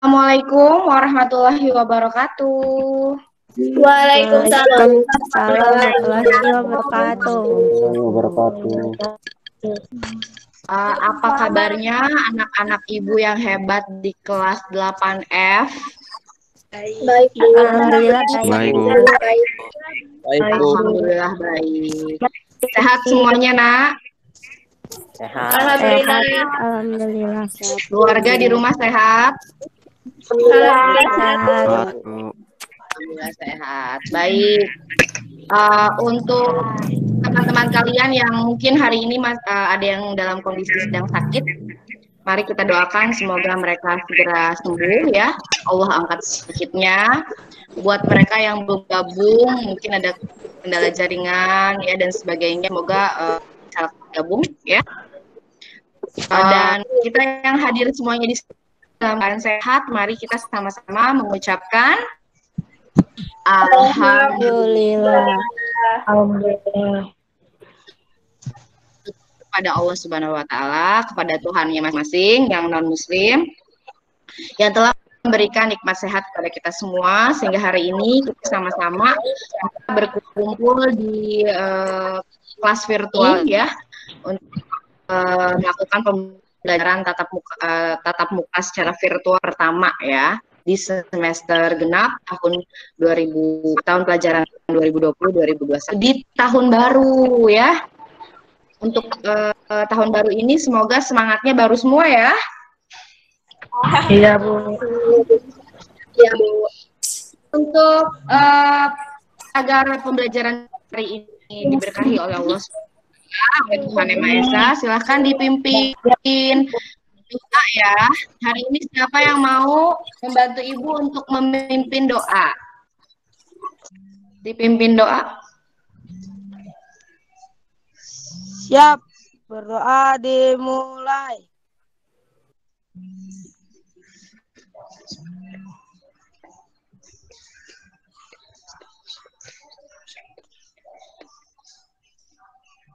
Assalamualaikum warahmatullahi wabarakatuh. Waalaikumsalam warahmatullahi wabarakatuh. Apa kabarnya anak-anak ibu yang hebat di kelas 8F? Baik, Bu. Alhamdulillah baik, Bu. Alhamdulillah baik. Sehat semuanya, Nak? Sehat. Alhamdulillah. Keluarga di rumah sehat? Sehat. Alhamdulillah sehat. Baik. Untuk teman-teman kalian yang mungkin hari ini ada yang dalam kondisi sedang sakit, mari kita doakan semoga mereka segera sembuh ya. Allah angkat sakitnya. Buat mereka yang belum gabung, mungkin ada kendala jaringan ya dan sebagainya, semoga bisa gabung ya. Dan kita yang hadir semuanya di dalam keadaan sehat, mari kita sama-sama mengucapkan Alhamdulillah. Kepada Allah Subhanahu wa taala, kepada Tuhannya masing-masing yang non muslim yang telah memberikan nikmat sehat kepada kita semua sehingga hari ini kita sama-sama berkumpul di kelas virtual ya untuk melakukan pembelajaran tatap muka secara virtual pertama ya di semester genap tahun pelajaran 2020-2021 di tahun baru ya. Untuk tahun baru ini semoga semangatnya baru semua ya. Iya, Bu. Ya, Bu. Untuk agar pembelajaran hari ini diberkahi oleh Allah oleh Tuhan Yang Maha Esa, silahkan dipimpin doa ya. Hari ini siapa yang mau membantu Ibu untuk memimpin doa? Dipimpin doa. Siap, berdoa dimulai.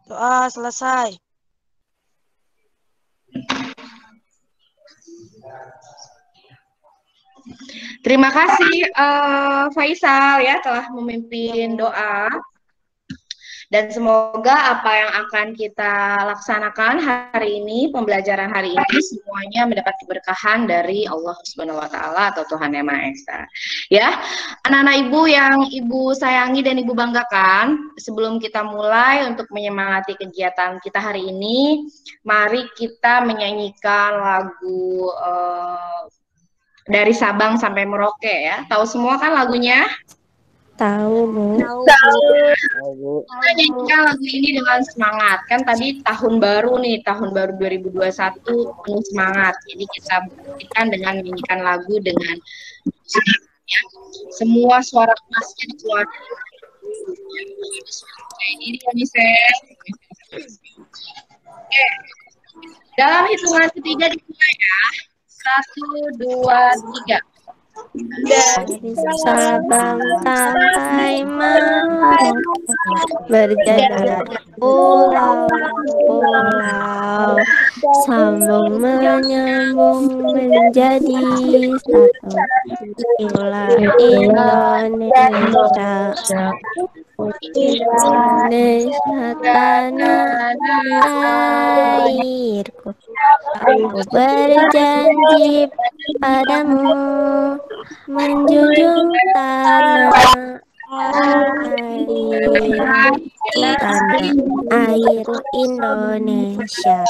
Doa selesai. Terima kasih Faisal ya telah memimpin doa. Dan semoga apa yang akan kita laksanakan hari ini, pembelajaran hari ini semuanya mendapat keberkahan dari Allah Subhanahu wa taala atau Tuhan Yang Maha Esa. Ya, anak-anak Ibu yang Ibu sayangi dan Ibu banggakan, sebelum kita mulai untuk menyemangati kegiatan kita hari ini, mari kita menyanyikan lagu dari Sabang sampai Merauke ya. Tahu semua kan lagunya? Tahu, Bu. Kita nyanyikan lagu ini dengan semangat. Kan tadi tahun baru nih, tahun baru 2021 penuh semangat. Jadi kita buktikan dengan menyanyikan lagu dengan semangatnya. Semua suara kemasnya dikeluarkan. Ini dia nih, Oke. Dalam hitungan ketiga dimulai ya. 1, 2, 3. Dari Sabang sampai Merauke berjalan pulau-pulau, sambung menyambung menjadi satu. Inilah Indonesia. Indonesia tanah airku. Aku berjanji padamu menjunjung tanah air Indonesia.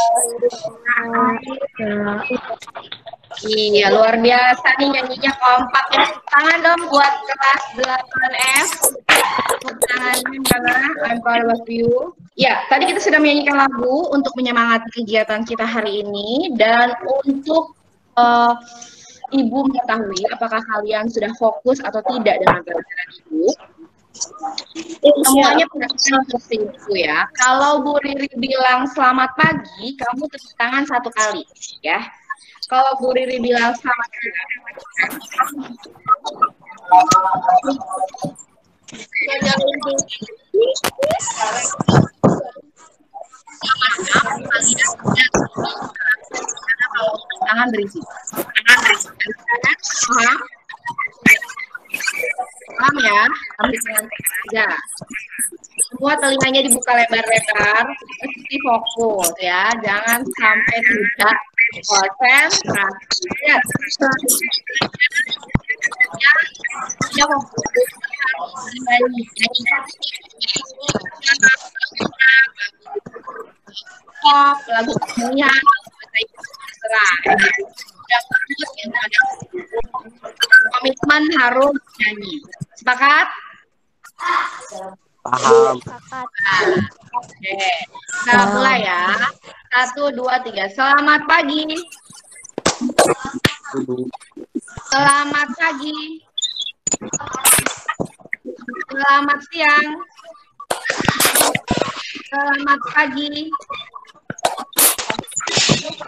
Iya, luar biasa nih nyanyinya kompak. Tangan dong buat kelas 8F. Tangannya mana? I'm proud of you. Ya, tadi kita sudah menyanyikan lagu untuk menyemangati kegiatan kita hari ini dan untuk Ibu mengetahui apakah kalian sudah fokus atau tidak dengan pelajaran Ibu. Semuanya perhatikan instruksi Ibu ya. Kalau Bu Riri bilang selamat pagi, kamu tepuk tangan 1 kali ya. Kalau Bu Riri bilang selamat pagi, karena kalau tangan berisi. Paham? Paham ya? Ambil aja. Semua telinganya dibuka lebar-lebar, mesti fokus ya, jangan sampai tidak konsentrasi. Ya, fokus nyanyi. Stop, lagu semuanya terserah. Komitmen harus nyanyi. Sepakat? Paham. Oke, kita mulai ya. 1, 2, 3. Selamat pagi. Selamat pagi. Selamat siang. Selamat pagi.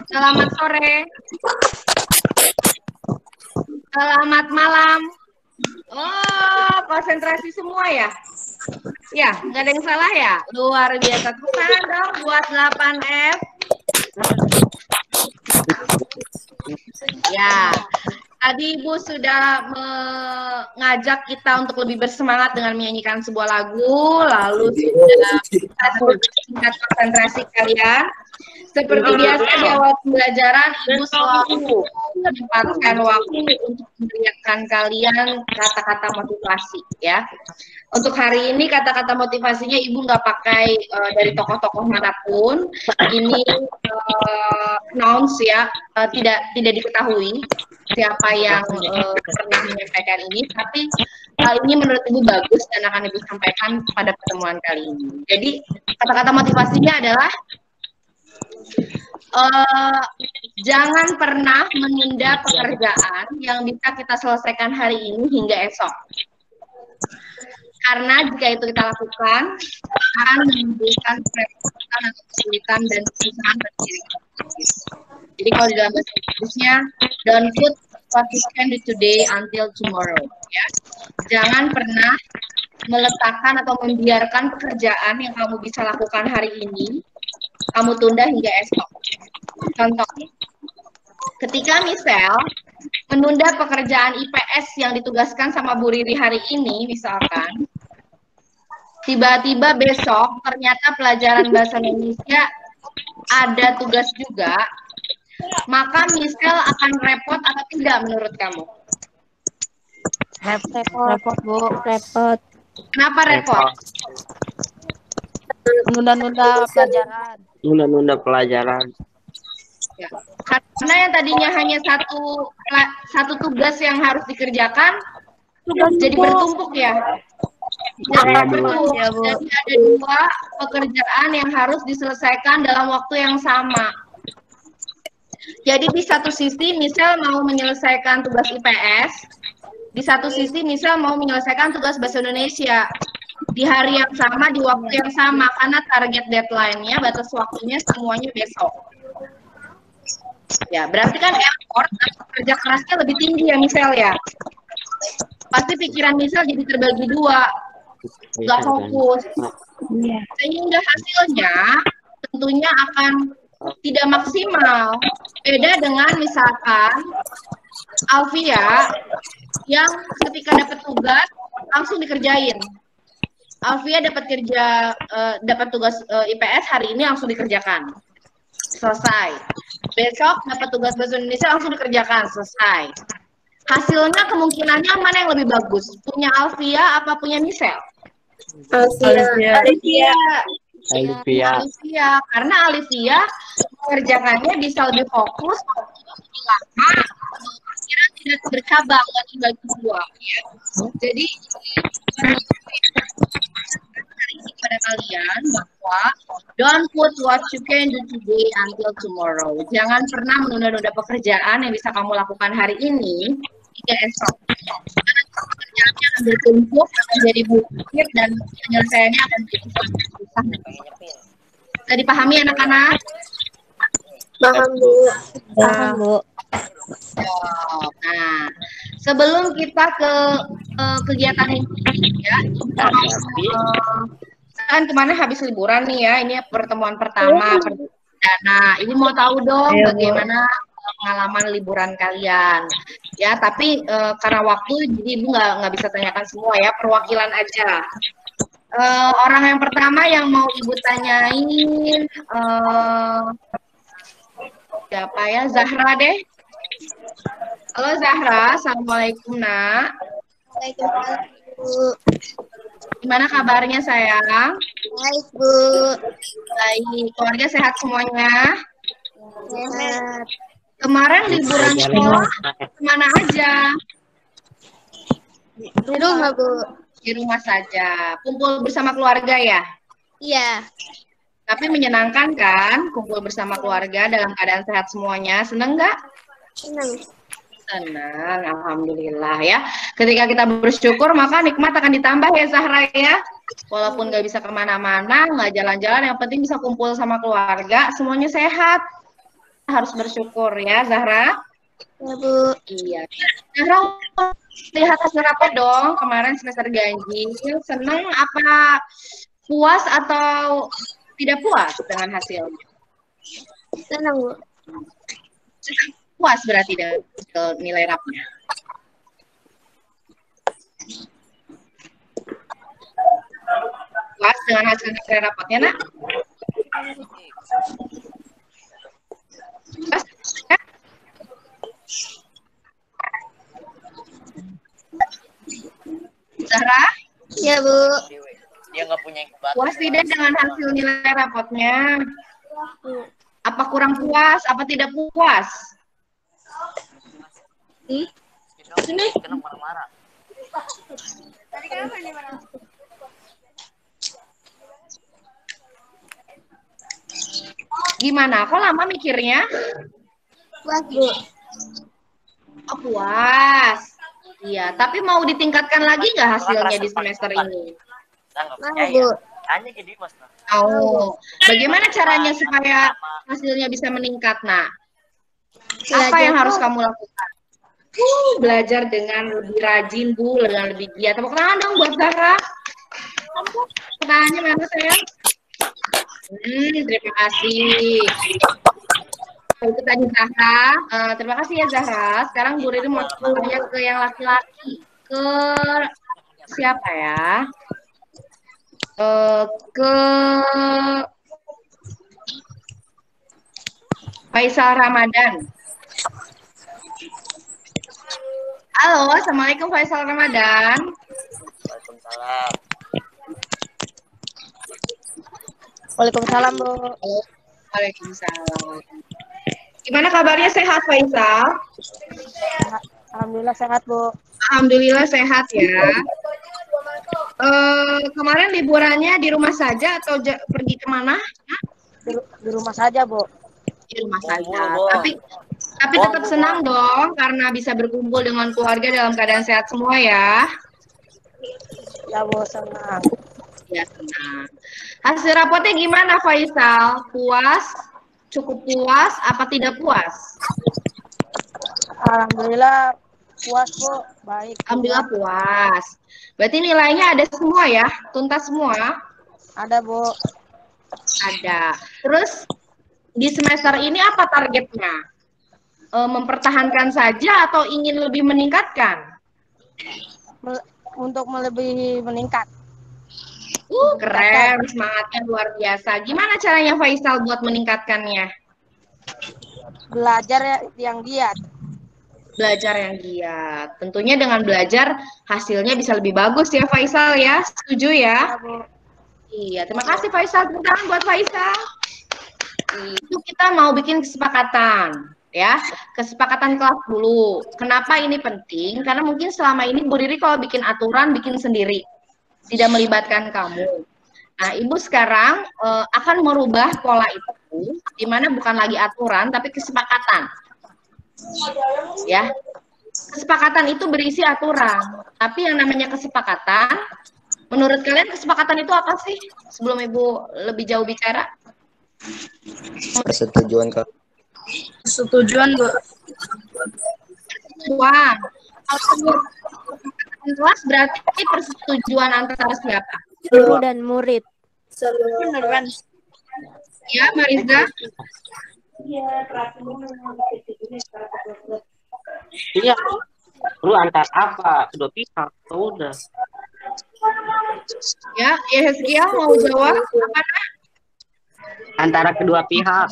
Selamat sore. Selamat malam. Oh, konsentrasi semua ya? Ya, nggak ada yang salah ya? Luar biasa. Tangan dong buat 8F. Ya, tadi Ibu sudah mengajak kita untuk lebih bersemangat dengan menyanyikan sebuah lagu, lalu sudah tingkat konsentrasi kalian. Seperti biasa di awal pembelajaran, Ibu selalu menyempatkan waktu untuk memberikan kalian kata-kata motivasi ya. Untuk hari ini kata-kata motivasinya Ibu nggak pakai dari tokoh-tokoh manapun. Ini nouns ya, tidak diketahui siapa yang pernah menyampaikan ini, tapi hal ini menurut Ibu bagus dan akan Ibu sampaikan pada pertemuan kali ini. Jadi kata-kata motivasinya adalah jangan pernah menunda pekerjaan yang bisa kita selesaikan hari ini hingga esok. Karena jika itu kita lakukan, akan menimbulkan kerepotan atau kesulitan dan kesusahan bagi diri kita. Jadi kalau di dalam bahasa Inggrisnya, don't put what you can do today until tomorrow. Ya. Jangan pernah meletakkan atau membiarkan pekerjaan yang kamu bisa lakukan hari ini, kamu tunda hingga esok. Contoh, ketika misal menunda pekerjaan IPS yang ditugaskan sama Bu Riri hari ini, misalkan, tiba-tiba besok ternyata pelajaran bahasa Indonesia ada tugas juga, maka misal akan repot atau tidak menurut kamu? Repot, Bu. Repot. Kenapa repot? Menunda-nunda pelajaran. Nunda-nunda pelajaran. Ya. Karena yang tadinya hanya satu tugas yang harus dikerjakan, jadi bertumpuk ya. Jadi ada 2 pekerjaan yang harus diselesaikan dalam waktu yang sama. Jadi di satu sisi misal mau menyelesaikan tugas IPS, di satu sisi misal mau menyelesaikan tugas bahasa Indonesia di hari yang sama, di waktu yang sama, karena target deadline-nya, batas waktunya semuanya besok. Ya, berarti kan effort atau kerja kerasnya lebih tinggi ya misal ya. Pasti pikiran misal jadi terbagi 2, nggak fokus. Sehingga hasilnya tentunya akan tidak maksimal. Beda dengan misalkan Alfia yang ketika dapat tugas langsung dikerjain. Alfia dapat tugas IPS hari ini langsung dikerjakan. Selesai. Besok dapat tugas bahasa Indonesia langsung dikerjakan, selesai. Hasilnya kemungkinannya mana yang lebih bagus? Punya Alfia apa punya Michelle? Alfia. Karena Alfia mengerjakannya bisa lebih fokus, lama, pikiran tidak bercabang lagi bagi 2 ya. Jadi hari ini pada kalian bahwa don't put what you can do today until tomorrow. Jangan pernah menunda-nunda pekerjaan yang bisa kamu lakukan hari ini hingga esok. Karena pekerjaannya akan bertumpuk, akan jadi bukit, dan penyelesaiannya akan jadi susah. Bisa dipahami anak-anak? Paham, Bu. Paham, Bu. Nah, sebelum kita ke kegiatan ini ya, kan kemana habis liburan nih ya, ini pertemuan pertama perdana. Ini mau tahu dong bagaimana pengalaman liburan kalian. Ya, tapi karena waktu, jadi Ibu nggak bisa tanyakan semua ya, perwakilan aja. Orang yang pertama yang mau Ibu tanyain, siapa ya? Zahra deh. Halo Zahra, Assalamualaikum nak. Waalaikumsalam, Bu. Gimana kabarnya sayang? Baik, Bu. Baik, keluarga sehat semuanya? Sehat. Kemarin liburan sekolah kemana aja? Di rumah, Bu. Di rumah saja. Kumpul bersama keluarga ya? Iya. Tapi menyenangkan kan kumpul bersama keluarga dalam keadaan sehat semuanya? Seneng nggak? Senang. Senang, alhamdulillah ya. Ketika kita bersyukur maka nikmat akan ditambah ya Zahra ya. Walaupun nggak bisa kemana-mana, nggak jalan-jalan, yang penting bisa kumpul sama keluarga, semuanya sehat. Harus bersyukur ya Zahra. Ya, Bu. Iya. Zahra lihat hasil rapor dong kemarin semester ganjil. Seneng apa puas atau tidak puas dengan hasilnya? Senang, Bu. Puas berarti dengan nilai rapnya. Puas dengan hasil nilai rapotnya, nak? Puas, ya? Zahra? Ya, Bu. Dia nggak punya inkubator. Puas tidak dengan hasil nilai rapotnya? Apa kurang puas? Apa tidak puas? Sini. Kena marah-marah. Gimana? Kok lama mikirnya? Puas, Bu. Oh, puas. Iya, tapi mau ditingkatkan lagi nggak hasilnya di semester ini? Saya nggak Mau, percaya. Bu. Tanya ke Dimas. Nah. Oh, bagaimana caranya supaya hasilnya bisa meningkat, nak? Apa yang harus kamu lakukan? Belajar dengan lebih rajin, Bu, dengan lebih giat. Tepuk tangan dong buat Zahra. Pertanyaannya mana, sayang? Terima kasih. Itu tadi Zahra. Terima kasih ya Zahra. Sekarang Bu Riri mau tanya ke yang laki-laki. Ke siapa ya? Ke Faisal Ramadan. Halo, Assalamualaikum Faisal Ramadan. Waalaikumsalam. Waalaikumsalam, Bu. Waalaikumsalam. Gimana kabarnya, sehat Faisal? Alhamdulillah sehat, Bu. Alhamdulillah sehat ya. Kemarin liburannya di rumah saja atau pergi kemana? Di rumah saja, Bu. Di rumah saja. Bu. Tapi tetap senang dong karena bisa berkumpul dengan keluarga dalam keadaan sehat semua ya. Ya, Bu, senang. Ya, senang. Hasil rapotnya gimana Faisal? Puas? Cukup puas apa tidak puas? Alhamdulillah puas, Bu. Baik. Alhamdulillah puas. Berarti nilainya ada semua ya? Tuntas semua? Ada, Bu. Ada. Terus di semester ini apa targetnya? Mempertahankan saja atau ingin lebih meningkatkan? Untuk melebihi meningkat. Keren, semangatnya luar biasa. Gimana caranya Faisal buat meningkatkannya? Belajar yang giat. Belajar yang giat. Tentunya dengan belajar hasilnya bisa lebih bagus ya Faisal ya. Setuju ya? Ya, Bu. Iya, terima kasih Faisal. Tepuk tangan buat Faisal. Itu kita mau bikin kesepakatan. Ya, kesepakatan kelas dulu. Kenapa ini penting? Karena mungkin selama ini Bu Riri kalau bikin aturan, bikin sendiri. Tidak melibatkan kamu. Nah, Ibu sekarang akan merubah pola itu, di mana bukan lagi aturan, tapi kesepakatan. Ya, kesepakatan itu berisi aturan. Tapi yang namanya kesepakatan, menurut kalian kesepakatan itu apa sih? Sebelum Ibu lebih jauh bicara. Persetujuan Kak. Persetujuan, Bu. Persetujuan. Kalau kelas berarti persetujuan antara siapa? Guru dan murid. Ya, Mariza. Iya, lu antar apa? Kedua pihak. Oh, udah. Ya, Heskia mau jawab apa? Antara kedua pihak.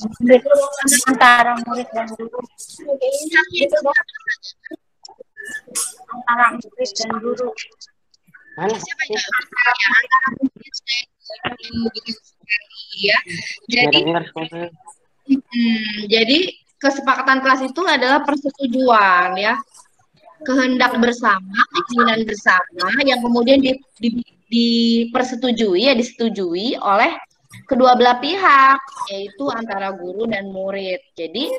Antara murid dan guru. Antara murid dan guru. Mana? Siapa yang antara murid dan guru gitu ya. Jadi kesepakatan kelas itu adalah persetujuan ya, kehendak bersama, keinginan bersama yang kemudian disetujui oleh kedua belah pihak, yaitu antara guru dan murid. Jadi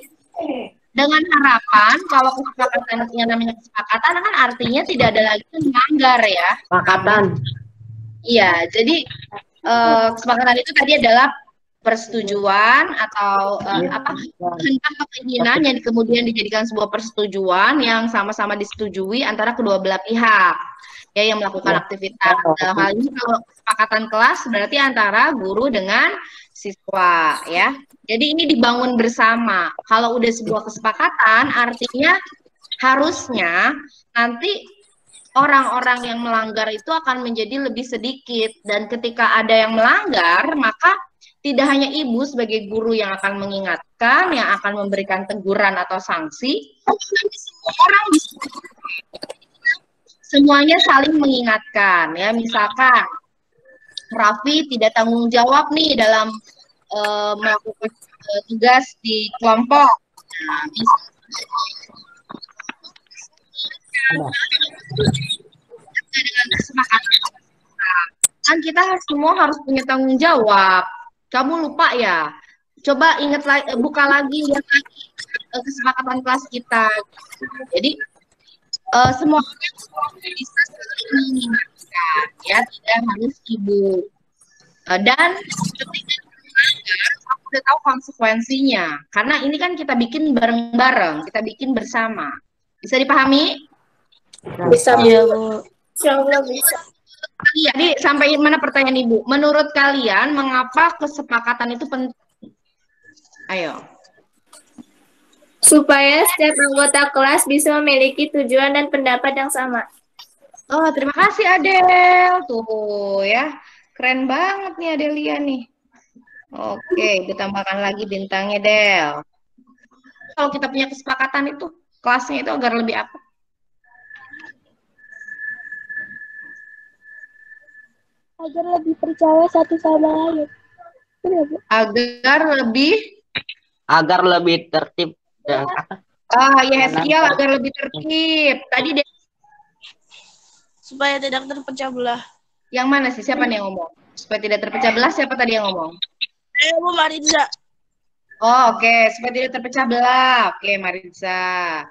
dengan harapan kalau kesepakatan yang namanya kesepakatan kan artinya tidak ada lagi yang melanggar ya. Kesepakatan. Iya, jadi kesepakatan itu tadi adalah persetujuan atau kehendak atau keinginan yang kemudian dijadikan sebuah persetujuan yang sama-sama disetujui antara kedua belah pihak ya yang melakukan aktivitas. Dalam hal ini kalau kesepakatan kelas berarti antara guru dengan siswa ya. Jadi ini dibangun bersama. Kalau udah sebuah kesepakatan artinya harusnya nanti orang-orang yang melanggar itu akan menjadi lebih sedikit, dan ketika ada yang melanggar maka tidak hanya ibu sebagai guru yang akan mengingatkan, yang akan memberikan teguran atau sanksi, tapi semua orang bisa, semuanya saling mengingatkan ya. Misalkan Raffi tidak tanggung jawab nih dalam melakukan tugas di kelompok, nah, dengan kesepakatan kan kita semua harus punya tanggung jawab. Kamu lupa ya? Coba ingat lagi, buka lagi, lihat lagi kesepakatan kelas kita. Jadi semua orang bisa saling mengingatkan, ya, tidak harus ibu. Dan ketika melanggar, aku udah tahu konsekuensinya. Karena ini kan kita bikin bareng-bareng, kita bikin bersama. Bisa dipahami? Bisa, Iya, Bu. Insyaallah bisa. Iya, jadi sampai mana pertanyaan Ibu? Menurut kalian, mengapa kesepakatan itu penting? Ayo. Supaya setiap anggota kelas bisa memiliki tujuan dan pendapat yang sama. Oh, terima kasih Adel. Tuh ya, keren banget nih Adelia nih. Oke, ditambahkan lagi bintangnya Del. Kalau kita punya kesepakatan itu, kelasnya itu agar lebih apa? Agar lebih percaya satu sama lain. Benar, Bu? Agar lebih tertib dan apa? Ya Heskial, agar lebih tertib. Tadi Supaya tidak terpecah belah. yang mana sih? Siapa nih yang ngomong? Supaya tidak terpecah belah, siapa tadi yang ngomong? Bu Mariza. Oh, oke. Supaya tidak terpecah belah. Oke, Mariza.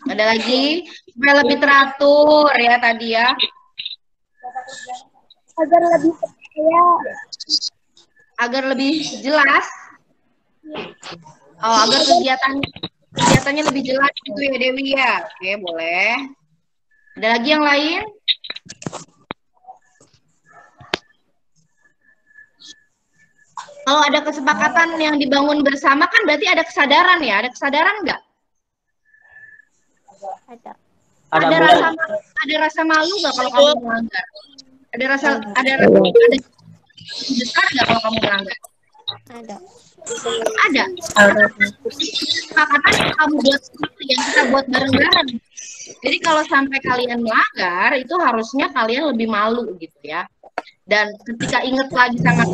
Ada lagi? Supaya lebih teratur ya tadi ya. Agar lebih percaya. Agar lebih jelas. Oh, agar kegiatannya lebih jelas gitu ya Dewi ya. Oke, boleh. Ada lagi yang lain? Kalau ada kesepakatan yang dibangun bersama kan berarti ada kesadaran ya? Ada kesadaran nggak? Ada. Ada rasa malu nggak kalau kamu melanggar? Ada besar nggak kalau kamu melanggar? Ada. Ada. Kesepakatan yang kamu buat sendiri, yang kita buat bareng-bareng. Jadi kalau sampai kalian melanggar, itu harusnya kalian lebih malu gitu ya. Dan ketika inget lagi sama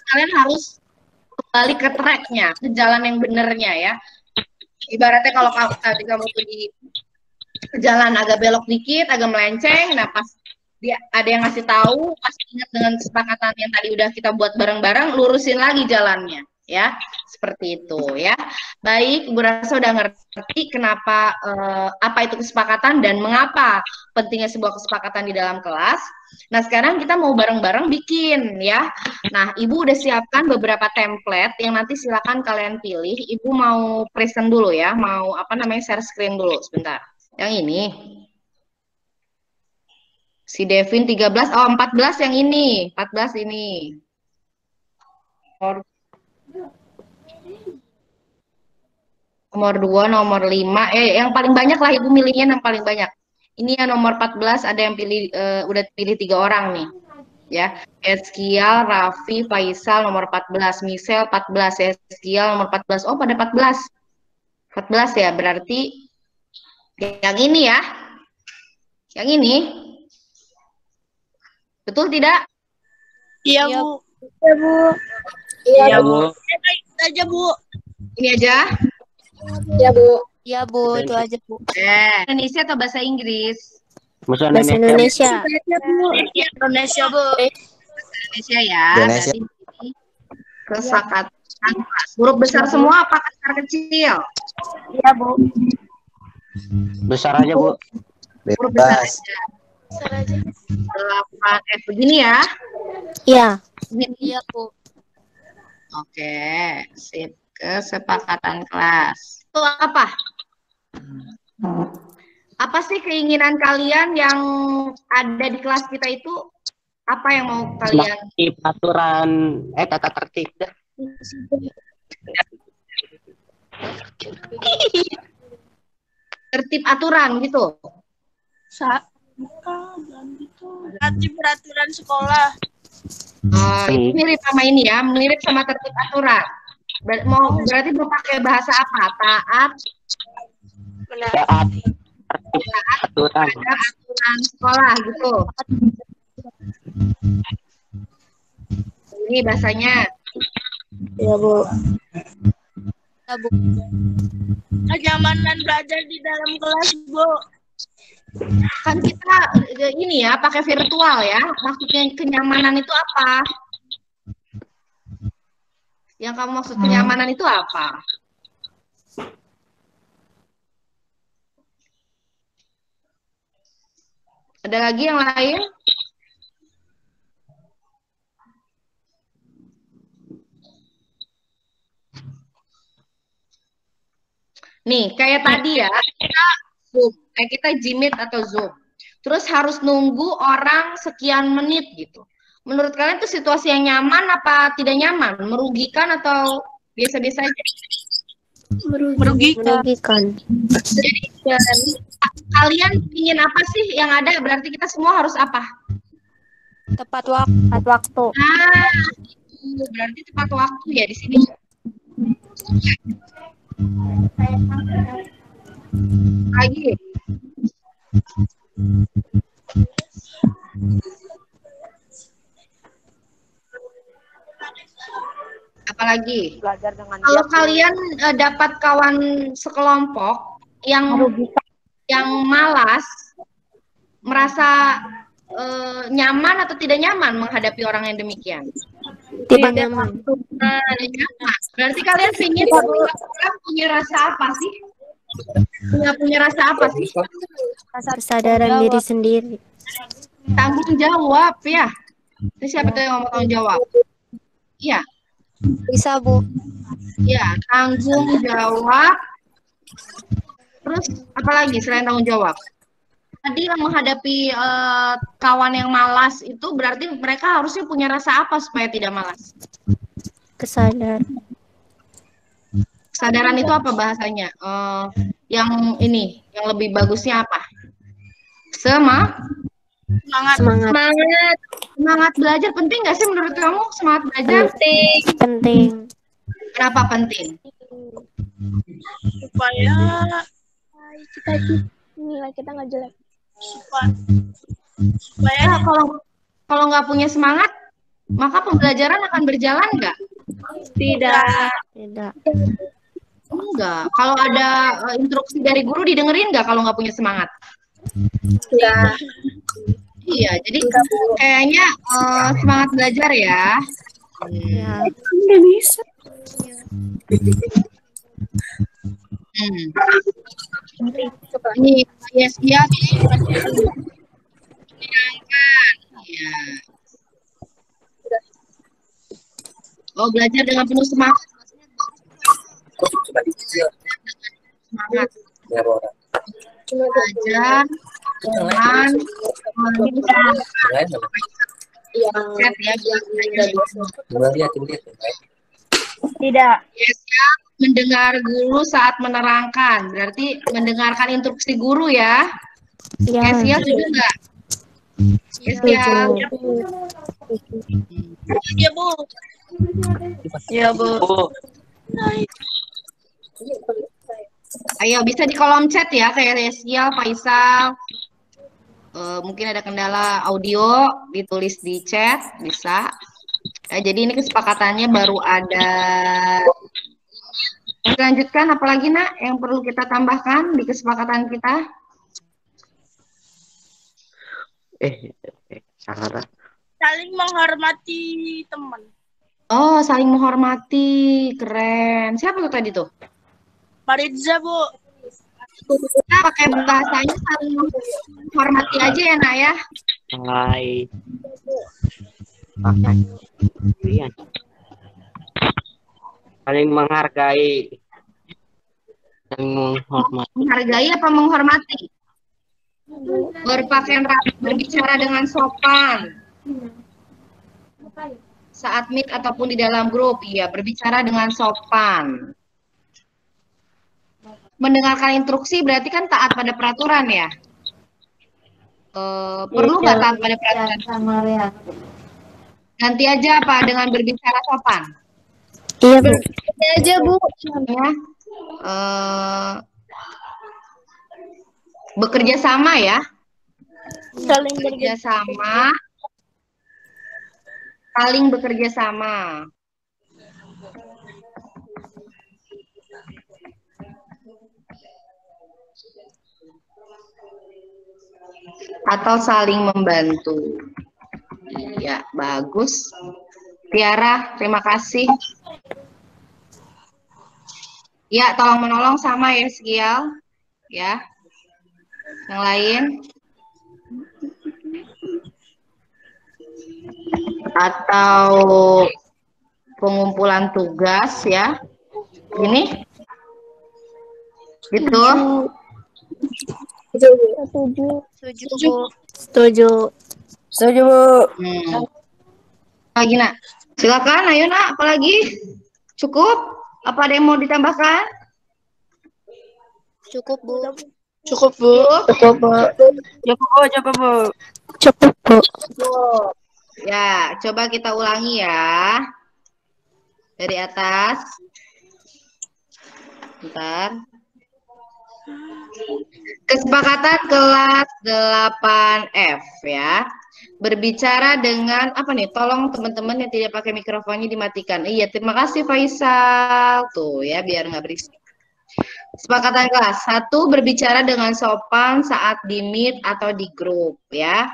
kalian harus kembali ke tracknya, ke jalan yang benernya ya. Ibaratnya kalau tadi kamu tuh di jalan agak belok dikit, agak melenceng, nah pas dia ada yang ngasih tahu, pas ingat dengan kesepakatan yang tadi udah kita buat bareng-bareng, lurusin lagi jalannya ya, seperti itu ya. Baik, Ibu Rasa udah ngerti kenapa apa itu kesepakatan dan mengapa pentingnya sebuah kesepakatan di dalam kelas. Nah, sekarang kita mau bareng-bareng bikin ya. Nah, Ibu udah siapkan beberapa template yang nanti silakan kalian pilih. Ibu mau present dulu ya, mau apa namanya share screen dulu sebentar. Yang ini. Si Devin 13, oh 14 yang ini. 14 ini. Nomor 2, nomor 5. Yang paling banyak lah Ibu milihnya yang paling banyak. Ini yang nomor 14 ada yang pilih udah pilih 3 orang nih. Ya. Eskial, Raffi, Faisal nomor 14, Michelle 14, Eskial nomor 14. Oh, pada 14. 14 ya, berarti yang ini ya. Yang ini. Betul tidak? Iya, Bu. Ya, Bu. Iya, Bu. Aja, Bu. Ini aja. Ya, Bu. Iya, Bu, itu aja, Bu. Indonesia atau bahasa Inggris? Bahasa Bahasa Indonesia. Indonesia, Bu. Indonesia ya. Indonesia. Berarti kesepakatan kelas. Huruf besar semua apa besar kecil? Iya, Bu. Besar aja, Bu. Huruf besar Bebas. aja. 8F begini ya. Iya. Ini. Iya, Bu. Oke, sip. Kesepakatan kelas. Itu apa? Apa sih keinginan kalian yang ada di kelas kita itu? Apa yang mau kalian? Tertib aturan, tata tertib. Tertib aturan gitu. Bukan gitu. Nanti peraturan sekolah. Itu mirip sama ini ya, mirip sama tertib aturan. Berarti mau pakai bahasa apa? Taat Taat aturan. terhadap aturan sekolah gitu. Ini bahasanya. Ya, Bu. Iya, Bu. Kenyamanan belajar di dalam kelas, Bu. Kan kita ini ya pakai virtual ya. Maksudnya kenyamanan itu apa? Yang kamu maksud kenyamanan itu apa? Ada lagi yang lain? Nih, kayak tadi ya, kita Zoom, kita Jimit atau Zoom. Terus harus nunggu orang sekian menit gitu. Menurut kalian itu situasi yang nyaman apa tidak nyaman? Merugikan atau biasa-biasa aja? Merugikan. Jadi kalian ingin apa sih yang ada? Berarti kita semua harus apa? Tepat waktu. Itu berarti tepat waktu ya di sini. Lagi. Apalagi? Kalau kalian dapat kawan sekelompok yang malas, merasa nyaman atau tidak nyaman menghadapi orang yang demikian? Tidak nyaman. Tidak nyaman. Berarti kalian ingin orang punya rasa apa sih? Punya rasa apa sih? Kesadaran diri sendiri. Tanggung jawab ya. Ini siapa tuh yang ngomong tanggung jawab? Iya. Bisa, Bu. Ya, tanggung jawab. Terus apa lagi selain tanggung jawab? Tadi yang menghadapi kawan yang malas itu berarti mereka harusnya punya rasa apa supaya tidak malas? Kesadaran itu apa bahasanya? Yang ini, yang lebih bagusnya apa? Semangat belajar penting nggak sih menurut kamu? Semangat belajar? Penting. Kenapa penting? Supaya nilai kita nggak jelek. supaya Kalau nggak punya semangat, maka pembelajaran akan berjalan nggak? tidak. Enggak. Kalau ada instruksi dari guru didengerin nggak kalau nggak punya semangat? Ya. Iya, jadi kayaknya semangat belajar ya. Ya. Nggak bisa. Ini ya siap. Ya. Oh, belajar dengan penuh semangat. Semangat. Belajar dengan penuh semangat. Ya, biar belajar. Tidak. Ya, siap mendengar guru saat menerangkan. Berarti mendengarkan instruksi guru ya. Iya. Siap setuju nggak? Siap. Iya, Bu. Iya, Bu. Bu, Ayo bisa di kolom chat ya, kayak Resia, Faisal. Mungkin ada kendala audio, ditulis di chat, bisa. Jadi ini kesepakatannya baru ada. Lanjutkan, apalagi nak yang perlu kita tambahkan di kesepakatan kita? Sarah. Saling menghormati teman. Oh, saling menghormati, keren. Siapa tuh tadi tuh? Mariza, Bu. Kita pakai bahasanya saling menghormati aja ya nak ya. Hai. Pakai. Iya. Saling menghargai. Saling menghormati. Menghargai apa menghormati? Berpakaian rapi, berbicara dengan sopan. Saat meet ataupun di dalam grup, iya, berbicara dengan sopan. Mendengarkan instruksi berarti kan taat pada peraturan ya? Perlu nggak taat pada peraturan? Ganti aja apa dengan berbicara sopan? Iya, Bu. Ganti aja Bu. Ya. Bekerja sama ya? Saling Bekerja sama. Saling bekerja sama. Atau saling membantu. Iya, bagus. Tiara, terima kasih. Ya, tolong menolong sama ya, Skial. Ya. Yang lain? Atau pengumpulan tugas ya. Ini? Gitu. Setuju. Setuju. Setuju, Bu. Lagi nak, silakan. Ayo nak, apalagi? Cukup? Apa ada yang mau ditambahkan? Cukup, Bu. Cukup, Bu. Cukup, Bu. Cukup, Bu. Ya, coba kita ulangi ya. Dari atas. Bentar. Kesepakatan kelas 8F ya. Berbicara dengan apa nih? Tolong teman-teman yang tidak pakai mikrofonnya dimatikan. Iya, terima kasih Faisal. Tuh ya, biar nggak berisik. Kesepakatan kelas 1, berbicara dengan sopan saat di meet atau di grup ya.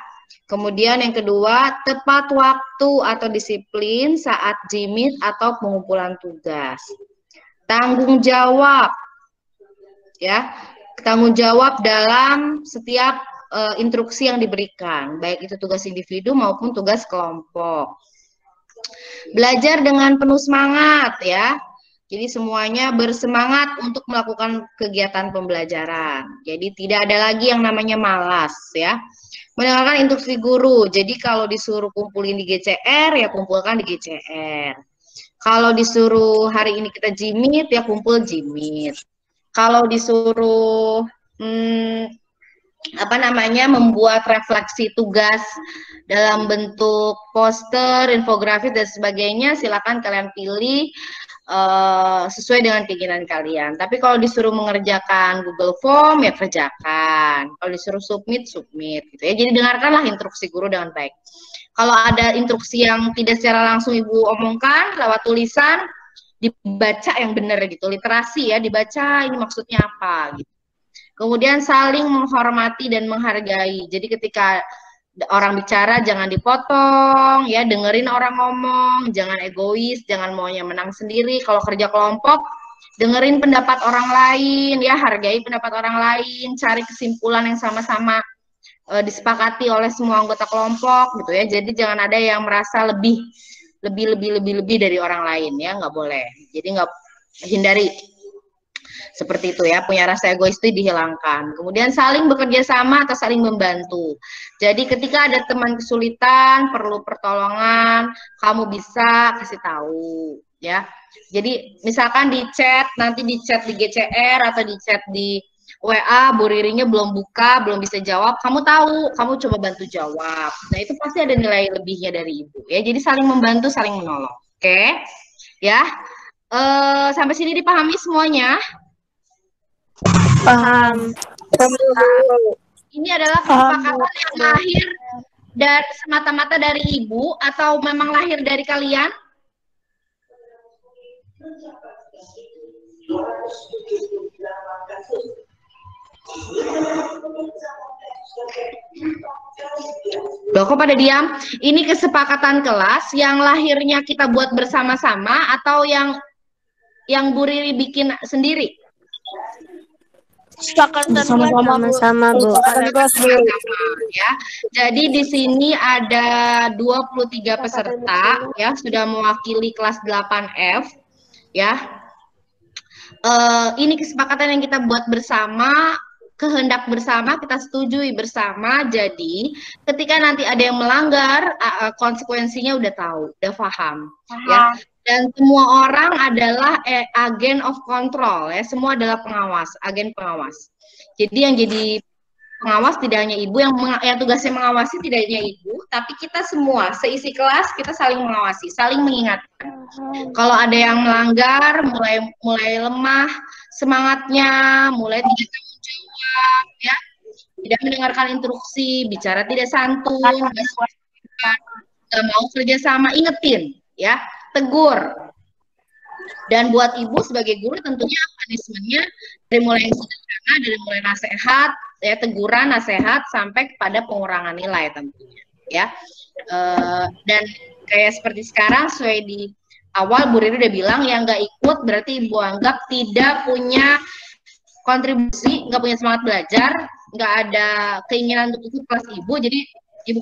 Kemudian yang kedua, tepat waktu atau disiplin saat di meet atau pengumpulan tugas. Tanggung jawab ya. Tanggung jawab dalam setiap instruksi yang diberikan, baik itu tugas individu maupun tugas kelompok. Belajar dengan penuh semangat ya. Jadi semuanya bersemangat untuk melakukan kegiatan pembelajaran. Jadi tidak ada lagi yang namanya malas ya. Mendengarkan instruksi guru. Jadi kalau disuruh kumpulin di GCR ya kumpulkan di GCR. Kalau disuruh hari ini kita jimit ya kumpul jimit. Kalau disuruh membuat refleksi tugas dalam bentuk poster, infografis dan sebagainya, silakan kalian pilih sesuai dengan keinginan kalian. Tapi kalau disuruh mengerjakan Google Form ya kerjakan. Kalau disuruh submit gitu ya. Jadi dengarkanlah instruksi guru dengan baik. Kalau ada instruksi yang tidak secara langsung Ibu omongkan lewat tulisan, dibaca yang benar gitu, literasi ya, dibaca ini maksudnya apa gitu. Kemudian saling menghormati dan menghargai. Jadi ketika orang bicara jangan dipotong ya, dengerin orang ngomong, jangan egois, jangan maunya menang sendiri. Kalau kerja kelompok, dengerin pendapat orang lain ya, hargai pendapat orang lain, cari kesimpulan yang sama-sama disepakati oleh semua anggota kelompok gitu ya. Jadi jangan ada yang merasa lebih dari orang lain ya, nggak boleh. Jadi nggak, hindari seperti itu ya, punya rasa egois itu dihilangkan. Kemudian saling bekerja sama atau saling membantu. Jadi ketika ada teman kesulitan, perlu pertolongan, kamu bisa kasih tahu ya. Jadi misalkan di chat, nanti di chat di GCR atau di chat di WA, Bu Ririnya belum buka, belum bisa jawab, kamu tahu, kamu coba bantu jawab. Nah, itu pasti ada nilai lebihnya dari Ibu, ya. Jadi saling membantu, saling menolong. Oke? Ya. Sampai sini dipahami semuanya? Paham. Ini adalah kesepakatan yang lahir dari semata-mata dari Ibu atau memang lahir dari kalian? Loh, kok pada diam? Ini kesepakatan kelas yang lahirnya kita buat bersama-sama atau yang Bu Riri bikin sendiri? Sama-sama, Bu. Ya. Jadi di sini ada 23 peserta ya, sudah mewakili kelas 8F ya. Ini kesepakatan yang kita buat bersama, kehendak bersama, kita setujui bersama. Jadi ketika nanti ada yang melanggar, konsekuensinya udah tahu, udah paham. Ya. Dan semua orang adalah agen of control ya, semua adalah pengawas, agen pengawas. Jadi yang jadi pengawas tidak hanya Ibu, yang tugasnya mengawasi tidak hanya Ibu, tapi kita semua seisi kelas kita saling mengawasi, saling mengingatkan. Kalau ada yang melanggar, mulai lemah semangatnya, mulai tidak tanggung jawab, ya, tidak mendengarkan instruksi, bicara tidak santun, nggak mau kerjasama, ingetin, ya. Tegur. Dan buat Ibu sebagai guru tentunya punishment-nya dari mulai yang sederhana, dari mulai nasihat, ya, teguran, nasihat sampai kepada pengurangan nilai tentunya, ya. Dan kayak seperti sekarang sesuai di awal Bu Riri udah bilang yang nggak ikut berarti Ibu anggap tidak punya kontribusi, nggak punya semangat belajar, nggak ada keinginan untuk ikut kelas Ibu, jadi Ibu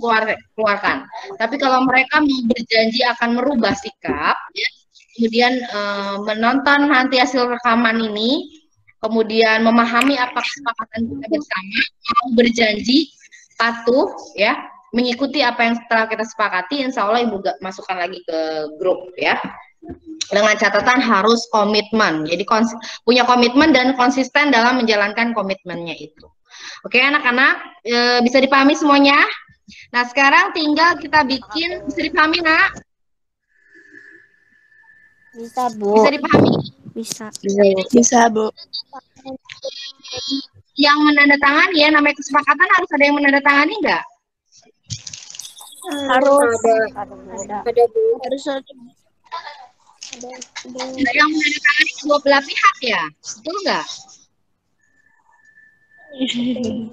keluarkan. Tapi kalau mereka mau berjanji akan merubah sikap, ya, kemudian menonton nanti hasil rekaman ini, kemudian memahami apa kesepakatan kita bersama, mau berjanji patuh, ya, mengikuti apa yang setelah kita sepakati, insya Allah Ibu masukkan lagi ke grup, ya. Dengan catatan harus komitmen. Jadi punya komitmen dan konsisten dalam menjalankan komitmennya itu. Oke, anak-anak, bisa dipahami semuanya? Nah, sekarang tinggal kita bikin, bisa dipahami, Nak? Bisa, Bu. Bisa dipahami? Bisa, Bu. Yang menandatangani, ya, namanya kesepakatan harus ada yang menandatangani nggak? Harus Ada, Bu. harus ada. Yang menandatangani kedua belah pihak, ya? Betul nggak? Yang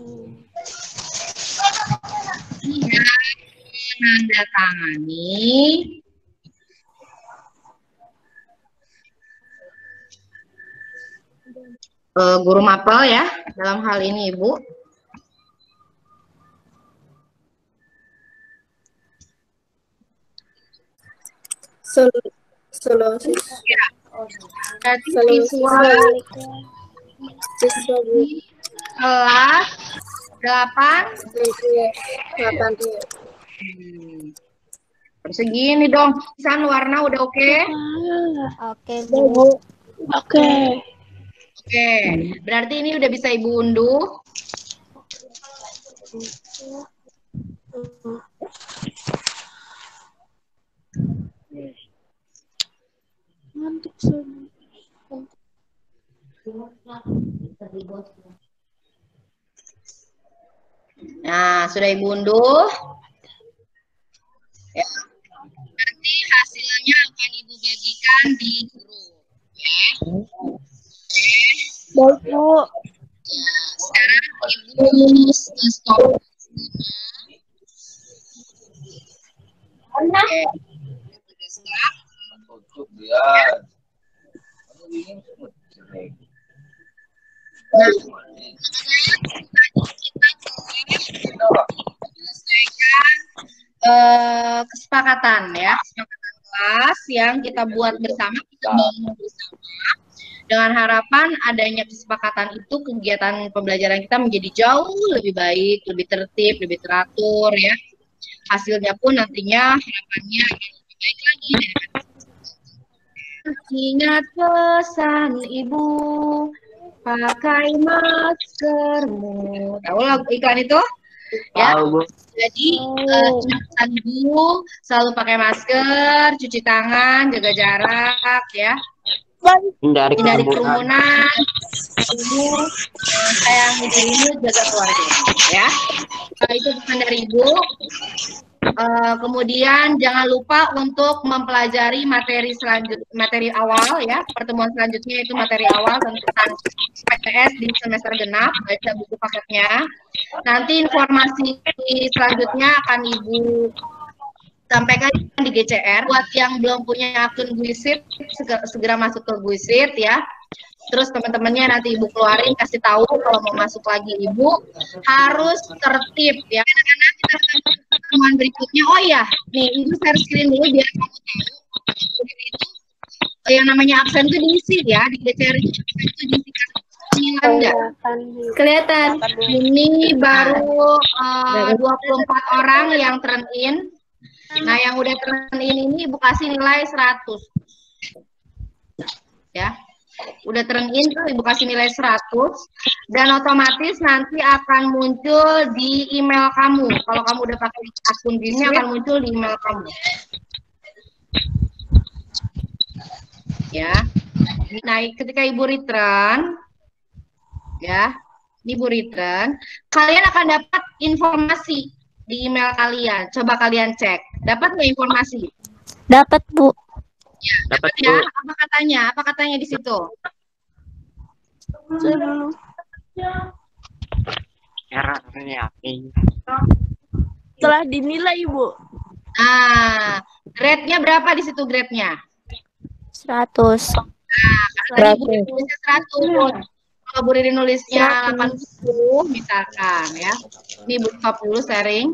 menandatangani guru mapel, ya, dalam hal ini Ibu. Solusi. Ya. Berarti siswa kelas 8 persegini dong. Pisan warna udah oke? Oke, Bu. Oke. Oke. Berarti ini udah bisa Ibu unduh. Ngantuk semua. Nah, sudah Ibu unduh. Ya. Nanti hasilnya akan Ibu bagikan di grup, ya. Oke. Baik, Bu. Ya, sekarang Ibu stop. Oke. Udah stop. Nah, kita menyelesaikan kesepakatan, ya, kesepakatan kelas yang kita buat bersama, kita bangun bersama, dengan harapan adanya kesepakatan itu kegiatan pembelajaran kita menjadi jauh lebih baik, lebih tertib, lebih teratur, ya. Hasilnya pun nantinya harapannya akan lebih baik lagi. ingat pesan ibu, pakai maskermu. Tahu lagu iklan itu? Ya. Tahu, Bu. Jadi pesan ibu selalu pakai masker, cuci tangan, jaga jarak, ya. Hindari Hindari kerumunan. kerumunan. Ibu sayangi dirimu, jaga keluarga, ya. Itu pesan dari ibu. Kemudian jangan lupa untuk mempelajari materi awal, ya. Pertemuan selanjutnya itu materi awal tentang PTS di semester genap, baca buku paketnya. Nanti informasi selanjutnya akan ibu sampaikan di GCR. Buat yang belum punya akun Guisit, segera masuk ke Guisit, ya. Terus teman-temannya nanti ibu keluarin, kasih tahu kalau mau masuk lagi ibu harus tertib, ya. Anak-anak, kita akan pertemuan berikutnya. Oh ya, nih ibu share screen dulu biar kamu tahu itu yang namanya absen itu diisi, ya. Di GCR itu absen itu diisi. Enggak? Kelihatan. Ini baru 24 orang yang turn in. Nah, yang udah turn in ini ibu kasih nilai 100. Ya. Udah turn in tuh ibu kasih nilai 100 dan otomatis nanti akan muncul di email kamu. Kalau kamu udah pakai akun Gini akan muncul di email kamu. Ya. Nah, ketika ibu return, ya, ibu return, kalian akan dapat informasi di email kalian. Coba kalian cek. Dapat nggak informasi? Dapat, Bu. Ya, Dapat, ya. Bu. Apa katanya? Apa katanya di situ? Errornya. Setelah dinilai, Bu. Nah, grade-nya berapa di situ grade-nya? 100. Tadi Bu Riri nulisnya 100. Kalau Bu Riri nulisnya 80 misalkan, ya. Ini Bu 50 sharing.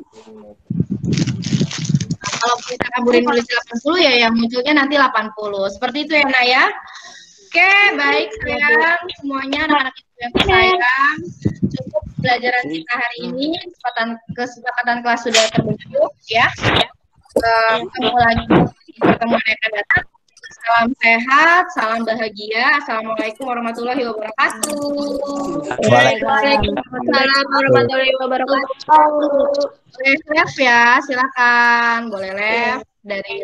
Nah, kalau misalkan Bu Riri nulis 80 ya yang munculnya nanti 80. Seperti itu ya, Naya. Oke, baik sayang semuanya anak-anak ibu yang tersayang. Cukup pelajaran kita hari ini. Kesepakatan kelas sudah terbentuk, ya. Ketemu lagi di pertemuan yang akan datang. Salam sehat, salam bahagia. Assalamualaikum warahmatullahi wabarakatuh. Waalaikumsalam warahmatullahi wabarakatuh. Boleh live ya, silakan. Boleh live dari